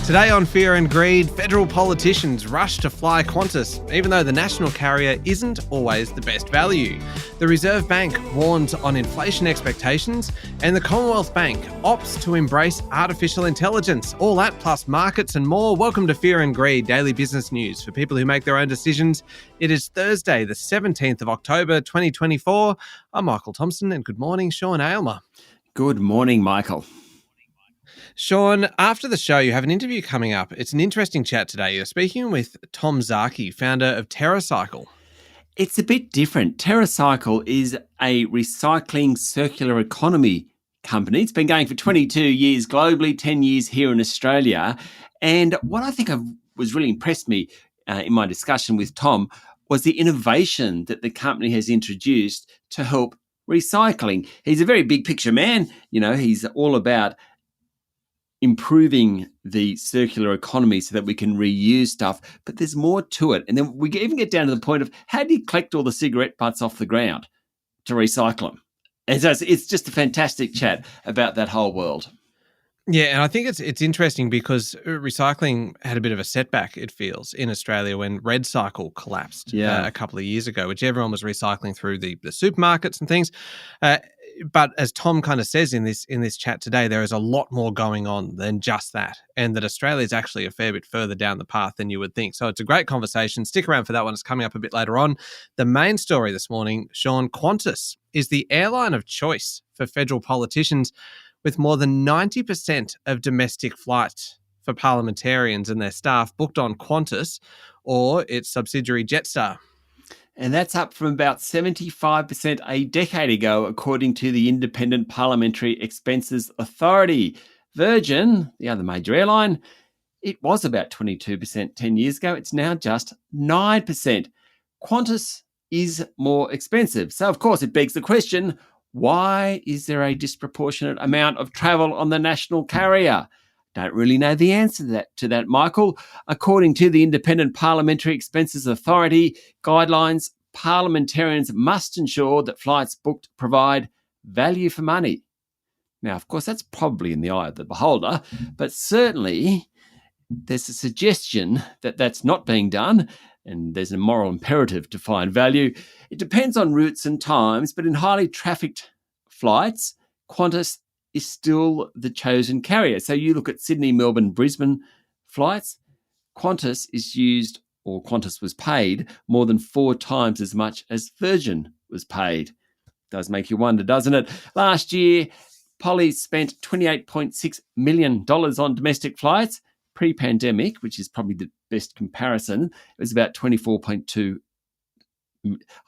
Today on Fear and Greed, federal politicians rush to fly Qantas, even though the national carrier isn't always the best value. The Reserve Bank warns on inflation expectations, and the Commonwealth Bank opts to embrace artificial intelligence. All that plus markets and more. Welcome to Fear and Greed, daily business news for people who make their own decisions. It is Thursday, the 17th of October, 2024. I'm Michael Thompson, and good morning, Sean Aylmer. Good morning, Michael. Sean, after the show, you have an interview coming up. It's an interesting chat today. You're speaking with Tom Zaki, founder of TerraCycle. It's a bit different. TerraCycle is a recycling circular economy company. It's been going for 22 years globally, 10 years here in Australia. And what I think was really impressed me in my discussion with Tom was the innovation that the company has introduced to help recycling. He's a very big picture man. You know, he's all about improving the circular economy so that we can reuse stuff, but there's more to it. And then we even get down to the point of how do you collect all the cigarette butts off the ground to recycle them? And so it's just a fantastic chat about that whole world. Yeah, and I think it's interesting because recycling had a bit of a setback, it feels, in Australia when RedCycle collapsed a couple of years ago, which everyone was recycling through the supermarkets and things. But as Tom kind of says in this chat today, there is a lot more going on than just that, and that Australia is actually a fair bit further down the path than you would think. So it's a great conversation. Stick around for that one. It's coming up a bit later on. The main story this morning, Sean, Qantas is the airline of choice for federal politicians, with more than 90% of domestic flights for parliamentarians and their staff booked on Qantas or its subsidiary Jetstar. And that's up from about 75% a decade ago, according to the Independent Parliamentary Expenses Authority. Virgin, the other major airline, it was about 22% 10 years ago. It's now just 9%. Qantas is more expensive. So, of course, it begs the question, why is there a disproportionate amount of travel on the national carrier? Don't really know the answer to that, Michael. According to the Independent Parliamentary Expenses Authority guidelines, parliamentarians must ensure that flights booked provide value for money. Now, of course, that's probably in the eye of the beholder, but certainly there's a suggestion that that's not being done, and there's a moral imperative to find value. It depends on routes and times, but in highly trafficked flights, Qantas is still the chosen carrier. So you look at Sydney, Melbourne, Brisbane flights, Qantas was paid more than 4 times as much as Virgin was paid. Does make you wonder, doesn't it? Last year, Pollies spent $28.6 million on domestic flights. Pre-pandemic, which is probably the best comparison, it was about 24.2.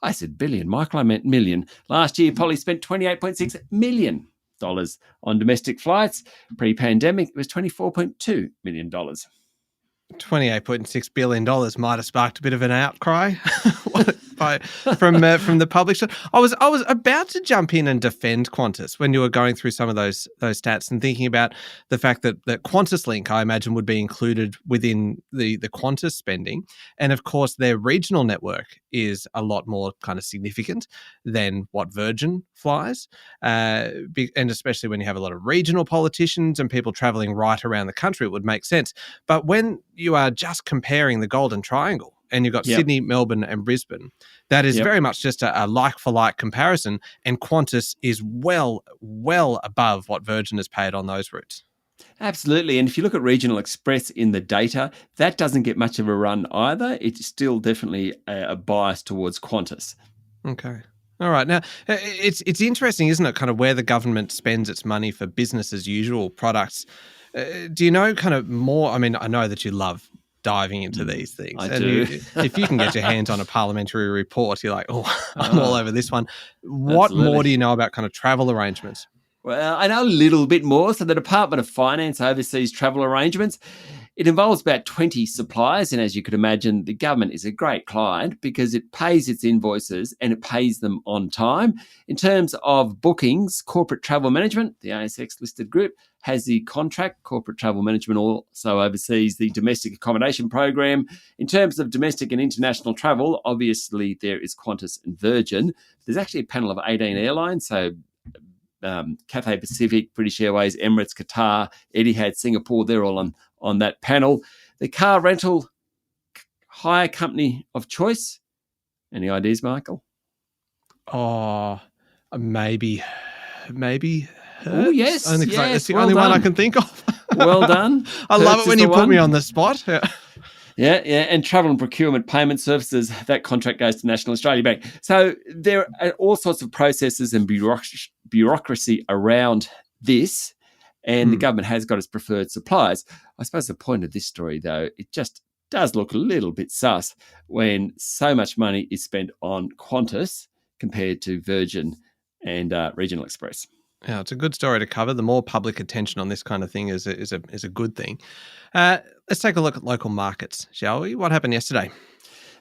I said billion, Michael, I meant million. Last year, Pollies spent $28.6 million on domestic flights. Pre-pandemic, it was $24.2 million. $28.6 billion might have sparked a bit of an outcry from the public. I was about to jump in and defend Qantas when you were going through some of those stats and thinking about the fact that Qantas Link, I imagine, would be included within the Qantas spending. And of course, their regional network is a lot more kind of significant than what Virgin flies. And especially when you have a lot of regional politicians and people traveling right around the country, it would make sense. But when you are just comparing the Golden Triangle and you've got Sydney, Melbourne and Brisbane, that is very much just a like-for-like comparison, and Qantas is well above what Virgin has paid on those routes. Absolutely. And if you look at Regional Express in the data, that doesn't get much of a run either. It's still definitely a bias towards Qantas. Okay. All right. Now, it's interesting, isn't it, kind of where the government spends its money for business as usual products. Do you know kind of more? I mean, I know that you love diving into these things. I do. If you can get your hands on a parliamentary report, you're like, I'm all over this one. What Absolutely. more do you know about kind of travel arrangements? Well, I know a little bit more. So the Department of Finance oversees travel arrangements. It involves about 20 suppliers, and as you could imagine, the government is a great client because it pays its invoices and it pays them on time. In terms of bookings, Corporate Travel Management, the ASX-listed group, has the contract. Corporate Travel Management also oversees the domestic accommodation program. In terms of domestic and international travel, obviously there is Qantas and Virgin. There's actually a panel of 18 airlines, so Cathay Pacific, British Airways, Emirates, Qatar, Etihad, Singapore, they're all on that panel. The car rental hire company of choice. Any ideas, Michael? Oh, maybe. Oh, yes. Only 'cause it's the well only done. one I can think of. Well done. I love Hertz it when is you the put me one. on the spot. Yeah. Yeah. And travel and procurement payment services, that contract goes to National Australia Bank. So there are all sorts of processes and bureaucracy around this, and the government has got its preferred suppliers. I suppose the point of this story, though, it just does look a little bit sus when so much money is spent on Qantas compared to Virgin and Regional Express. Yeah, it's a good story to cover. The more public attention on this kind of thing is a good thing. Let's take a look at local markets, shall we? What happened yesterday?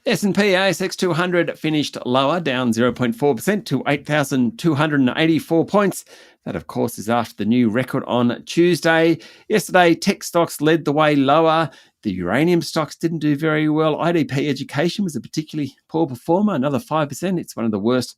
S&P ASX 200 finished lower, down 0.4% to 8,284 points. That, of course, is after the new record on Tuesday. Yesterday, tech stocks led the way lower. The uranium stocks didn't do very well. IDP Education was a particularly poor performer, another 5%. It's one of the worst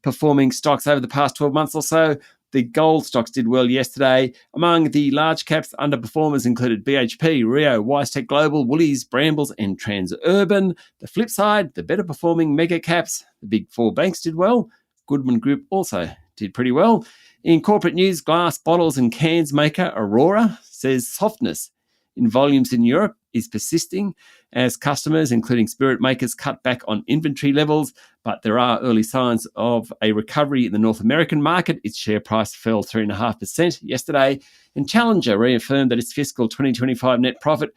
performing stocks over the past 12 months or so. The gold stocks did well yesterday. Among the large caps, underperformers included BHP, Rio, WiseTech Global, Woolies, Brambles and Transurban. The flip side, the better performing mega caps, the big four banks did well. Goodman Group also did pretty well. In corporate news, glass bottles and cans maker Aurora says softness in volumes in Europe is persisting as customers, including spirit makers, cut back on inventory levels. But there are early signs of a recovery in the North American market. Its share price fell 3.5% yesterday. And Challenger reaffirmed that its fiscal 2025 net profit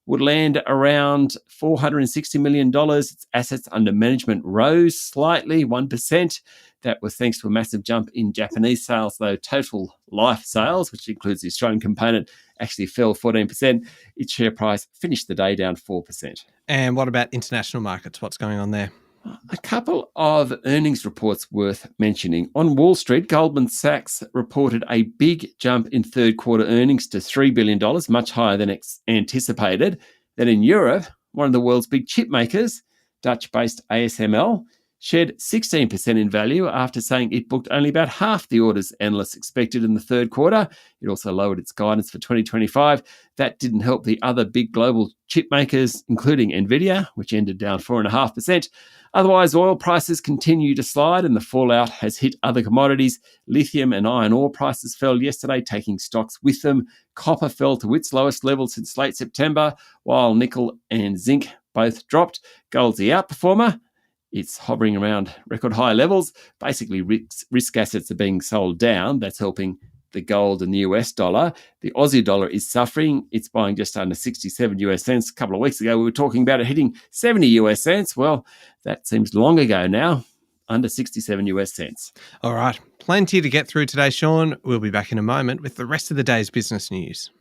would land around $460 million. Its assets under management rose slightly, 1%. That was thanks to a massive jump in Japanese sales, though total life sales, which includes the Australian component, actually fell 14%. Its share price finished the day down 4%. And what about international markets? What's going on there? A couple of earnings reports worth mentioning. On Wall Street, Goldman Sachs reported a big jump in third quarter earnings to $3 billion, much higher than anticipated. Then in Europe, one of the world's big chip makers, Dutch-based ASML, shed 16% in value after saying it booked only about half the orders analysts expected in the third quarter. It also lowered its guidance for 2025. That didn't help the other big global chip makers, including Nvidia, which ended down 4.5%. Otherwise, oil prices continue to slide and the fallout has hit other commodities. Lithium and iron ore prices fell yesterday, taking stocks with them. Copper fell to its lowest level since late September, while nickel and zinc both dropped. Gold's the outperformer. It's hovering around record high levels. Basically, risk assets are being sold down. That's helping the gold and the US dollar. The Aussie dollar is suffering. It's buying just under 67 US cents. A couple of weeks ago, we were talking about it hitting 70 US cents. Well, that seems long ago now, under 67 US cents. All right. Plenty to get through today, Sean. We'll be back in a moment with the rest of the day's business news.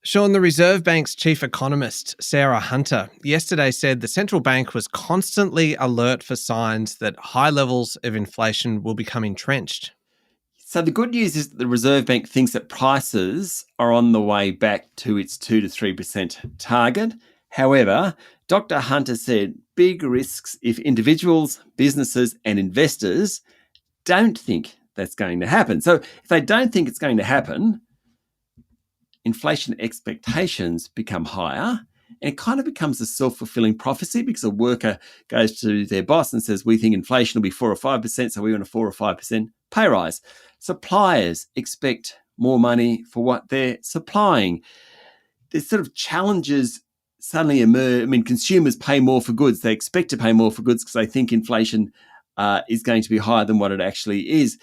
Sean, the Reserve Bank's chief economist, Sarah Hunter, yesterday said the central bank was constantly alert for signs that high levels of inflation will become entrenched. So the good news is that the Reserve Bank thinks that prices are on the way back to its 2 to 3% target. However, Dr. Hunter said big risks if individuals, businesses and investors don't think that's going to happen. So if they don't think it's going to happen, inflation expectations become higher and it kind of becomes a self-fulfilling prophecy because a worker goes to their boss and says, we think inflation will be 4 or 5%, so we want a 4 or 5% pay rise. Suppliers expect more money for what they're supplying. There's sort of challenges suddenly emerge. I mean, consumers pay more for goods. They expect to pay more for goods because they think inflation is going to be higher than what it actually is.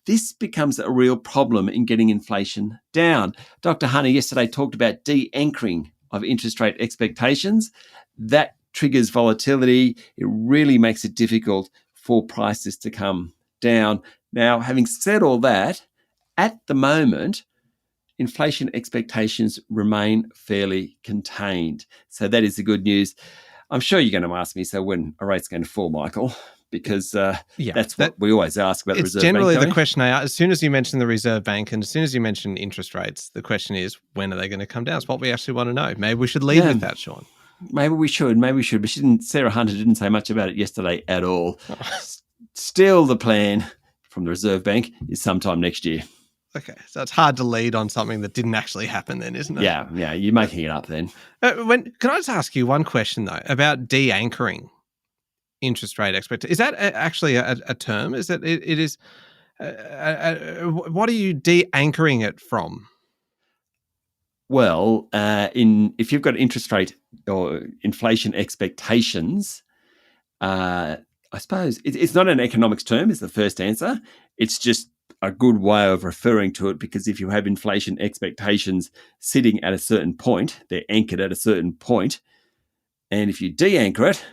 This becomes a real problem in getting inflation down. Dr. Hunter yesterday talked about de-anchoring of interest rate expectations. That triggers volatility. It really makes it difficult for prices to come down. Now, having said all that, at the moment, inflation expectations remain fairly contained. So that is the good news. I'm sure you're going to ask me, so when a rate's going to fall, Michael? Because that's what we always ask about the Reserve Bank. It's generally the question I ask. As soon as you mention the Reserve Bank and as soon as you mention interest rates, the question is, when are they going to come down? It's what we actually want to know. Maybe we should lead with that, Sean. Maybe we should. But Sarah Hunter didn't say much about it yesterday at all. Still the plan, from the Reserve Bank is sometime next year. Okay, so it's hard to lead on something that didn't actually happen then, isn't it? Yeah, you're making it up then. Can I just ask you one question, though, about de-anchoring interest rate expectations? Is that actually a term? Is it is... what are you de-anchoring it from? Well, if you've got interest rate or inflation expectations, I suppose it's not an economics term is the first answer. It's just a good way of referring to it, because if you have inflation expectations sitting at a certain point, they're anchored at a certain point, and if you de-anchor it,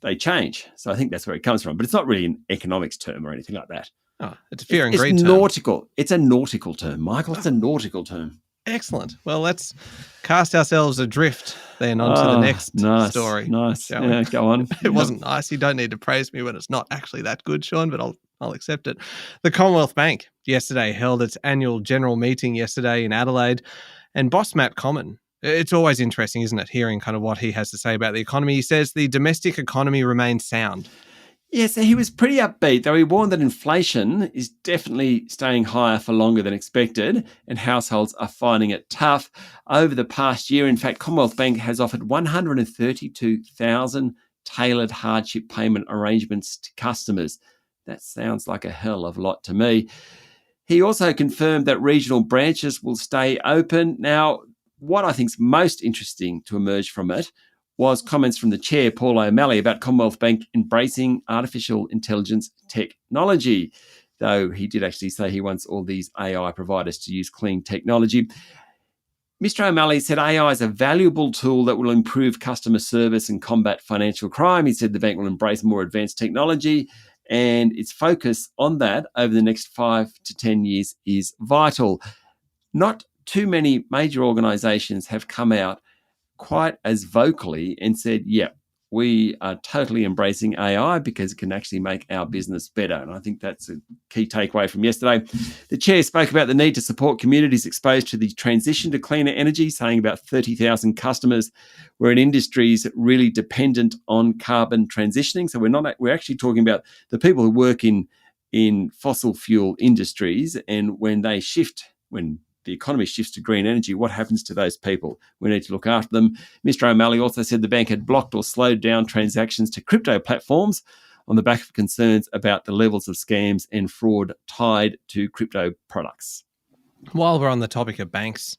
they change. So I think that's where it comes from. But it's not really an economics term or anything like that. Oh, it's a fear and greed term. Nautical. It's a nautical term, Michael. It's a nautical term. Excellent. Well, let's cast ourselves adrift then onto the next story. Nice. Yeah, go on. It wasn't nice. You don't need to praise me when it's not actually that good, Sean, but I'll accept it. The Commonwealth Bank yesterday held its annual general meeting yesterday in Adelaide, and boss Matt Comyn, it's always interesting, isn't it, hearing kind of what he has to say about the economy. He says the domestic economy remains sound. Yeah, so he was pretty upbeat, though he warned that inflation is definitely staying higher for longer than expected, and households are finding it tough. Over the past year, in fact, Commonwealth Bank has offered 132,000 tailored hardship payment arrangements to customers. That sounds like a hell of a lot to me. He also confirmed that regional branches will stay open. Now, what I think is most interesting to emerge from it was comments from the chair, Paul O'Malley, about Commonwealth Bank embracing artificial intelligence technology, though he did actually say he wants all these AI providers to use clean technology. Mr. O'Malley said AI is a valuable tool that will improve customer service and combat financial crime. He said the bank will embrace more advanced technology, and its focus on that over the next 5 to 10 years is vital. Not too many major organisations have come out quite as vocally and said, yeah, we are totally embracing AI because it can actually make our business better. And I think that's a key takeaway from yesterday. The chair spoke about the need to support communities exposed to the transition to cleaner energy, saying about 30,000 customers were in industries really dependent on carbon transitioning. So we're actually talking about the people who work in fossil fuel industries, and when the economy shifts to green energy, what happens to those people? We need to look after them. Mr. O'Malley also said the bank had blocked or slowed down transactions to crypto platforms on the back of concerns about the levels of scams and fraud tied to crypto products. While we're on the topic of banks,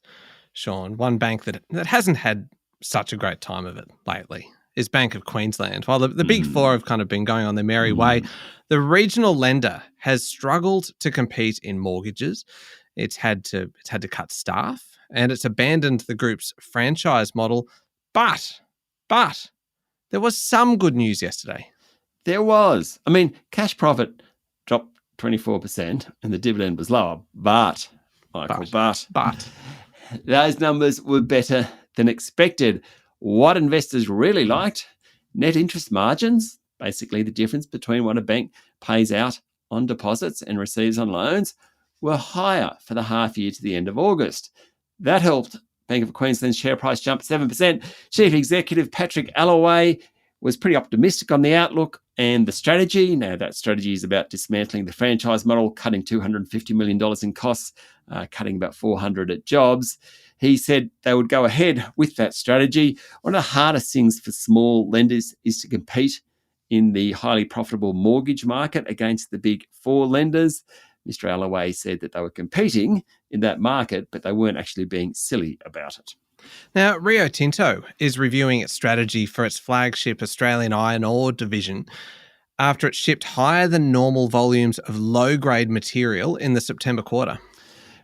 Sean, one bank that hasn't had such a great time of it lately is Bank of Queensland. While the big four have kind of been going on their merry way, the regional lender has struggled to compete in mortgages. It's had to cut staff, and it's abandoned the group's franchise model. But there was some good news yesterday. There was. I mean, cash profit dropped 24% and the dividend was lower. But those numbers were better than expected. What investors really liked, net interest margins, basically the difference between what a bank pays out on deposits and receives on loans, were higher for the half year to the end of August. That helped Bank of Queensland's share price jump 7%. Chief Executive Patrick Allaway was pretty optimistic on the outlook and the strategy. Now, that strategy is about dismantling the franchise model, cutting $250 million in costs, cutting about 400 at jobs. He said they would go ahead with that strategy. One of the hardest things for small lenders is to compete in the highly profitable mortgage market against the big four lenders. Mr. Allaway said that they were competing in that market, but they weren't actually being silly about it. Now, Rio Tinto is reviewing its strategy for its flagship Australian iron ore division after it shipped higher than normal volumes of low-grade material in the September quarter.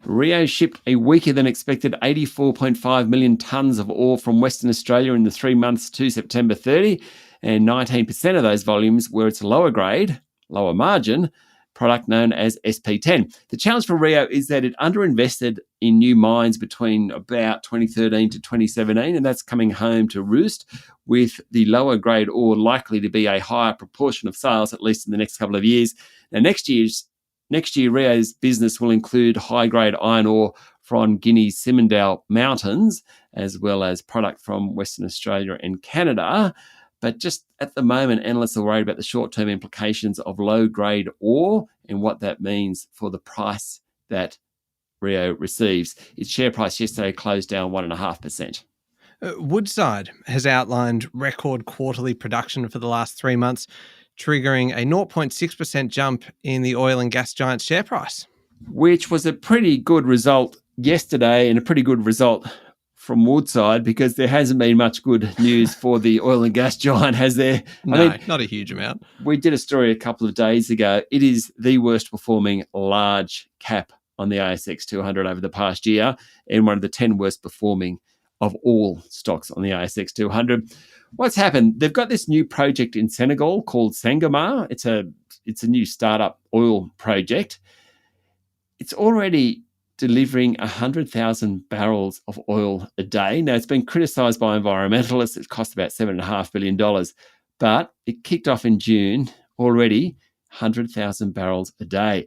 Rio shipped a weaker than expected 84.5 million tonnes of ore from Western Australia in the 3 months to September 30, and 19% of those volumes were its lower grade, lower margin product known as SP10. The challenge for Rio is that it underinvested in new mines between about 2013 to 2017, and that's coming home to roost, with the lower grade ore likely to be a higher proportion of sales, at least in the next couple of years. Now, next year, Rio's business will include high-grade iron ore from Guinea's Simandou Mountains, as well as product from Western Australia and Canada. But just at the moment, analysts are worried about the short-term implications of low-grade ore and what that means for the price that Rio receives. Its share price yesterday closed down 1.5%. Woodside has outlined record quarterly production for the last 3 months, triggering a 0.6% jump in the oil and gas giant's share price. Which was a pretty good result yesterday and a pretty good result from Woodside, because there hasn't been much good news for the oil and gas giant, has there? No, not a huge amount. We did a story a couple of days ago. It is the worst performing large cap on the ASX 200 over the past year, and one of the 10 worst performing of all stocks on the ASX 200. What's happened? They've got this new project in Senegal called Sangomar. It's a new startup oil project. It's already delivering 100,000 barrels of oil a day. Now, it's been criticised by environmentalists. It cost about $7.5 billion, but it kicked off in June, already 100,000 barrels a day.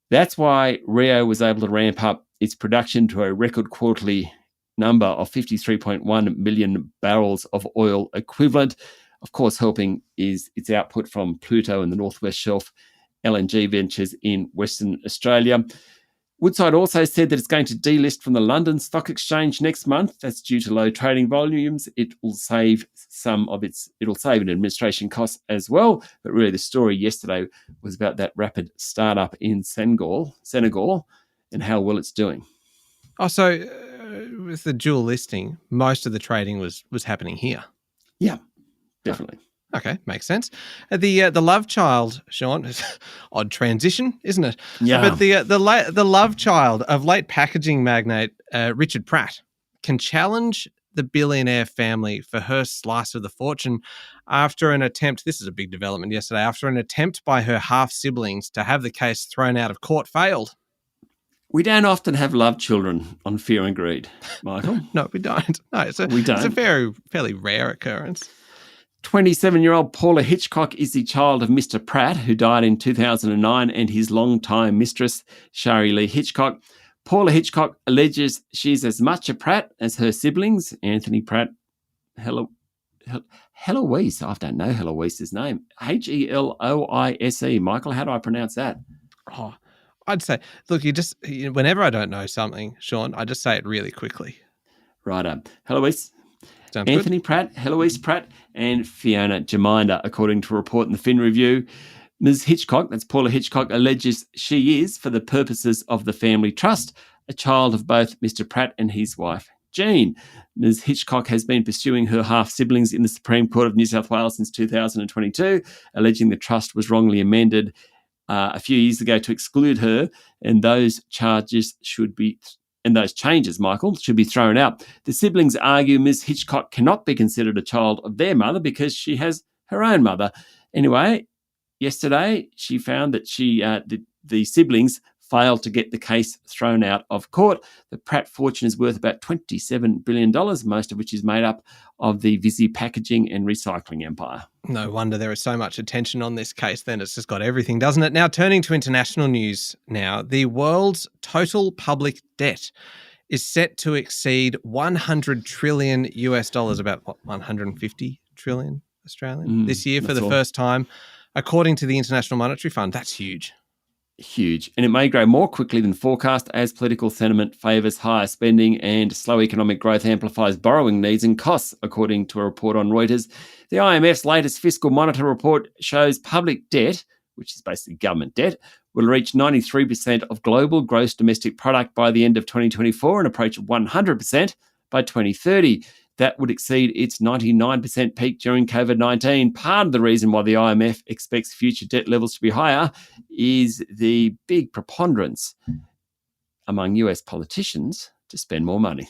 That's why Rio was able to ramp up its production to a record quarterly number of 53.1 million barrels of oil equivalent. Of course, helping is its output from Pluto and the Northwest Shelf LNG ventures in Western Australia. Woodside also said that it's going to delist from the London Stock Exchange next month. That's due to low trading volumes. It will save it'll save in administration costs as well. But really, the story yesterday was about that rapid startup in Senegal, and how well it's doing. Oh, so with the dual listing, most of the trading was happening here. Yeah, definitely. Okay, makes sense. The love child, Sean, odd transition, isn't it? Yeah. But the love child of late packaging magnate Richard Pratt can challenge the billionaire family for her slice of the fortune after an attempt. This is a big development yesterday. After an attempt by her half siblings to have the case thrown out of court failed. We don't often have love children on Fear and Greed, Michael. No, we don't. No, it's a fairly rare occurrence. 27-year-old Paula Hitchcock is the child of Mr. Pratt, who died in 2009, and his longtime mistress, Shari Lee Hitchcock. Paula Hitchcock alleges she's as much a Pratt as her siblings, Anthony Pratt, Heloise. I don't know Heloise's name. Heloise. Michael, how do I pronounce that? Oh, I'd say, look, whenever I don't know something, Sean, I just say it really quickly. Righto. Heloise. Sounds Anthony good. Pratt, Heloise Pratt, and Fiona Jeminder, according to a report in the Fin Review. Ms. Hitchcock, that's Paula Hitchcock, alleges she is, for the purposes of the family trust, a child of both Mr. Pratt and his wife, Jean. Ms. Hitchcock has been pursuing her half-siblings in the Supreme Court of New South Wales since 2022, alleging the trust was wrongly amended a few years ago to exclude her, and those changes, Michael, should be thrown out. The siblings argue Ms. Hitchcock cannot be considered a child of their mother because she has her own mother. Anyway, yesterday she found that the siblings failed to get the case thrown out of court. The Pratt fortune is worth about $27 billion, most of which is made up of the Visy packaging and recycling empire. No wonder there is so much attention on this case then. It's just got everything, doesn't it? Now, turning to international news now, the world's total public debt is set to exceed $100 trillion about 150 trillion Australian this year for the first time, according to the International Monetary Fund. That's huge. Huge. And it may grow more quickly than forecast as political sentiment favours higher spending and slow economic growth amplifies borrowing needs and costs, according to a report on Reuters. The IMF's latest Fiscal Monitor report shows public debt, which is basically government debt, will reach 93% of global gross domestic product by the end of 2024 and approach 100% by 2030. That would exceed its 99% peak during COVID-19. Part of the reason why the IMF expects future debt levels to be higher is the big preponderance among US politicians to spend more money.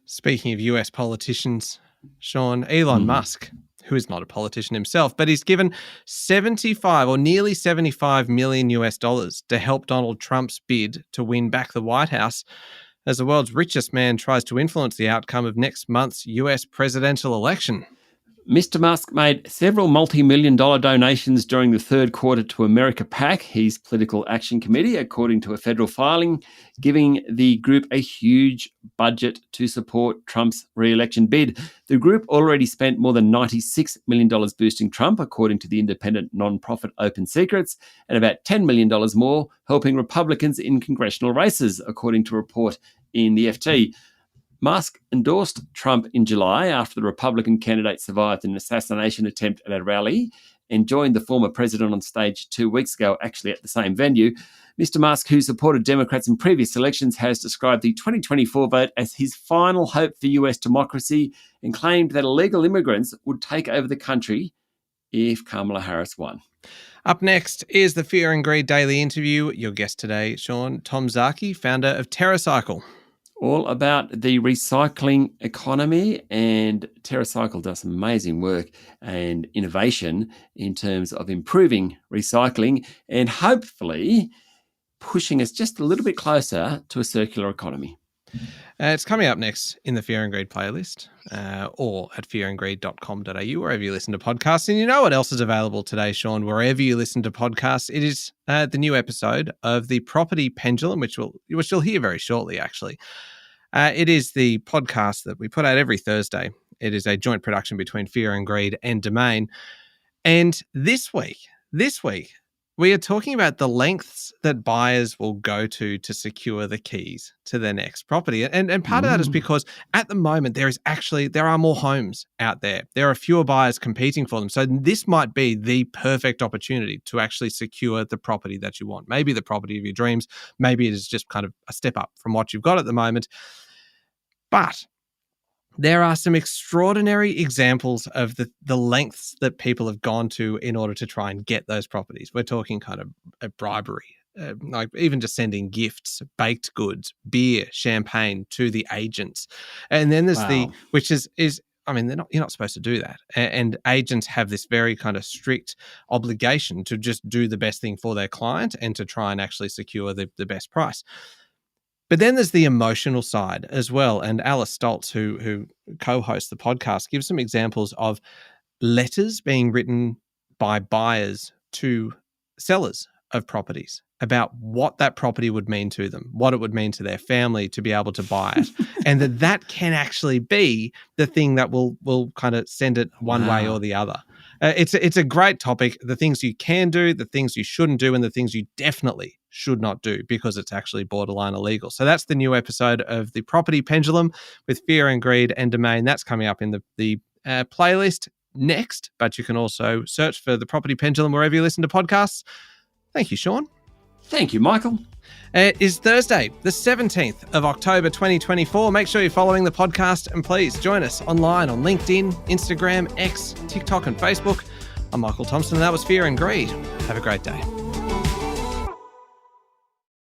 Speaking of US politicians, Sean, Elon Musk, who is not a politician himself, but he's given 75 or nearly 75 million US dollars to help Donald Trump's bid to win back the White House as the world's richest man tries to influence the outcome of next month's US presidential election. Mr. Musk made several multi-million-dollar donations during the third quarter to America PAC, his political action committee, according to a federal filing, giving the group a huge budget to support Trump's re-election bid. The group already spent more than $96 million boosting Trump, according to the independent non-profit Open Secrets, and about $10 million more helping Republicans in congressional races, according to a report in the FT. Musk endorsed Trump in July after the Republican candidate survived an assassination attempt at a rally and joined the former president on stage 2 weeks ago, actually at the same venue. Mr. Musk, who supported Democrats in previous elections, has described the 2024 vote as his final hope for US democracy and claimed that illegal immigrants would take over the country if Kamala Harris won. Up next is the Fear and Greed Daily Interview. Your guest today, Sean Tom Zaki, founder of TerraCycle. All about the recycling economy, and TerraCycle does some amazing work and innovation in terms of improving recycling and hopefully pushing us just a little bit closer to a circular economy. It's coming up next in the Fear and Greed playlist or at fearandgreed.com.au, wherever you listen to podcasts. And you know what else is available today, Sean, wherever you listen to podcasts? It is the new episode of the Property Pendulum, which you'll hear very shortly, actually. It is the podcast that we put out every Thursday. It is a joint production between Fear and Greed and Domain. And this week, we are talking about the lengths that buyers will go to secure the keys to their next property. And part of that is because at the moment, there are more homes out there. There are fewer buyers competing for them. So this might be the perfect opportunity to actually secure the property that you want. Maybe the property of your dreams. Maybe it is just kind of a step up from what you've got at the moment. But there are some extraordinary examples of the lengths that people have gone to in order to try and get those properties. We're talking kind of a bribery, like even just sending gifts, baked goods, beer, champagne to the agents. And then there's which is I mean, you're not supposed to do that. And agents have this very kind of strict obligation to just do the best thing for their client and to try and actually secure the best price. But then there's the emotional side as well. And Alice Stoltz, who co-hosts the podcast, gives some examples of letters being written by buyers to sellers of properties about what that property would mean to them, what it would mean to their family to be able to buy it, and that can actually be the thing that will kind of send it one way or the other. It's a great topic, the things you can do, the things you shouldn't do, and the things you definitely should not do because it's actually borderline illegal. So that's the new episode of the Property Pendulum with Fear and Greed and Domain. That's coming up in the playlist next, but you can also search for the Property Pendulum wherever you listen to podcasts. Thank you, Sean. Thank you, Michael. It is Thursday, the 17th of October, 2024. Make sure you're following the podcast and please join us online on LinkedIn, Instagram, X, TikTok and Facebook. I'm Michael Thompson and that was Fear and Greed. Have a great day.